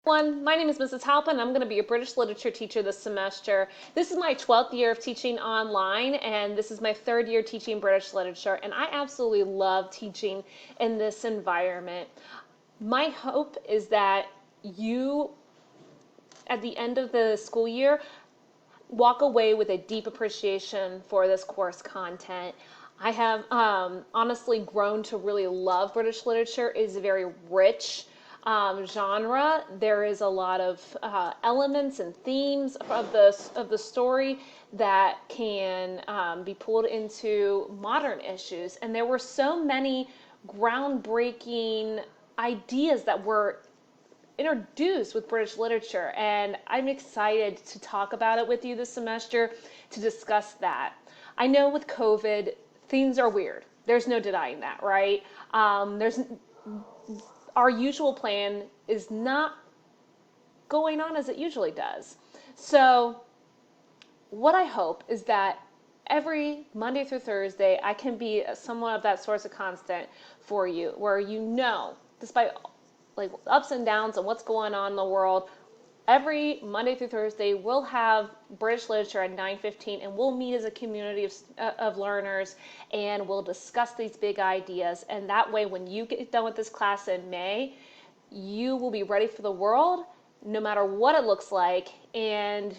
My name is Mrs. Halpin. I'm going to be a British literature teacher this semester. This is my 12th year of teaching online, and this is my 3rd year teaching British literature, and I absolutely love teaching in this environment. My hope is that you, at the end of the school year, walk away with a deep appreciation for this course content. I have honestly grown to really love British literature. It is a very rich genre. There is a lot of elements and themes of the story that can be pulled into modern issues. And there were so many groundbreaking ideas that were introduced with British literature, and I'm excited to talk about it with you this semester to discuss that. I know with COVID, things are weird. There's no denying that, right? There's our usual plan is not going on as it usually does. So what I hope is that every Monday through Thursday, I can be somewhat of that source of constant for you, where despite like ups and downs and what's going on in the world, every Monday through Thursday we'll have British literature at 9:15, and we'll meet as a community of learners, and we'll discuss these big ideas. And that way, when you get done with this class in May, you will be ready for the world, no matter what it looks like, and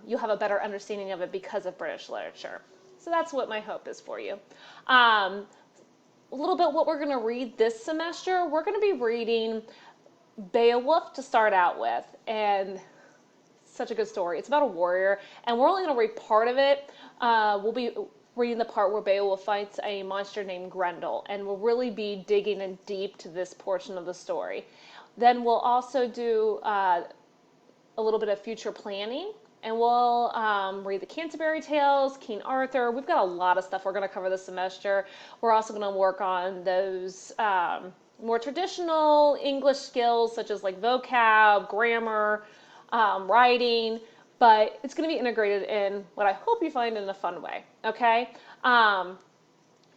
you'll have a better understanding of it because of British literature. So that's what my hope is for you. A little bit what we're going to read this semester. We're going to be reading Beowulf to start out with, and such a good story. It's about a warrior, and we're only going to read part of it. We'll be reading the part where Beowulf fights a monster named Grendel, and we'll really be digging in deep to this portion of the story. Then we'll also do a little bit of future planning, and we'll read the Canterbury Tales, King Arthur. We've got a lot of stuff we're going to cover this semester. We're also going to work on those more traditional English skills, such as like vocab, grammar, writing, but it's going to be integrated in what I hope you find in a fun way, okay?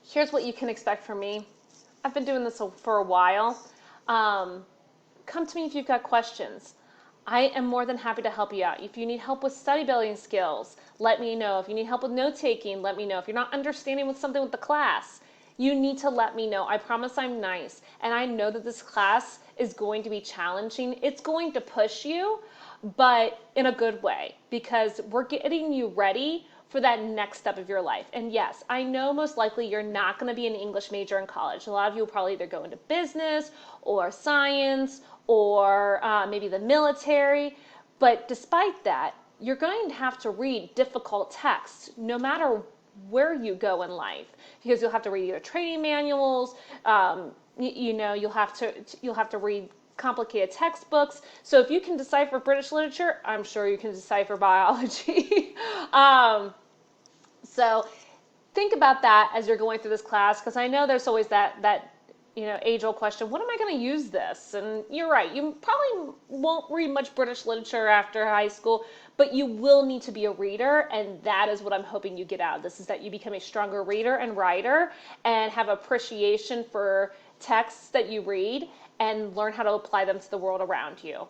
Here's what you can expect from me. I've been doing this for a while. Come to me if you've got questions. I am more than happy to help you out. If you need help with study building skills, let me know. If you need help with note taking, let me know. If you're not understanding with something with the class, you need to let me know. I promise I'm nice. And I know that this class is going to be challenging. It's going to push you, but in a good way, because we're getting you ready for that next step of your life. And yes, I know most likely you're not going to be an English major in college. A lot of you will probably either go into business or science or maybe the military. But despite that, you're going to have to read difficult texts no matter where you go in life, because you'll have to read either training manuals, you'll have to read complicated textbooks. So if you can decipher British literature, I'm sure you can decipher biology. So think about that as you're going through this class, because I know there's always that age-old question, when am I going to use this? And you're right, you probably won't read much British literature after high school, but you will need to be a reader, and that is what I'm hoping you get out of this, is that you become a stronger reader and writer and have appreciation for texts that you read and learn how to apply them to the world around you.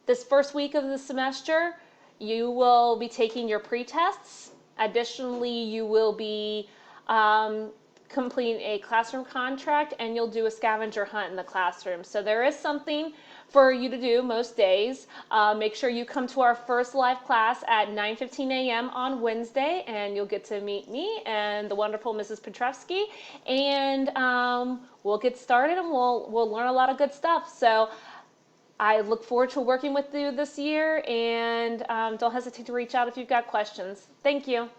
This first week of the semester, you will be taking your pre-tests. Additionally, you will be completing a classroom contract, and you'll do a scavenger hunt in the classroom. So there is something for you to do most days. Make sure you come to our first live class at 9:15 a.m. on Wednesday, and you'll get to meet me and the wonderful Mrs. Petrovsky, and we'll get started, and we'll learn a lot of good stuff. So I look forward to working with you this year, and don't hesitate to reach out if you've got questions. Thank you.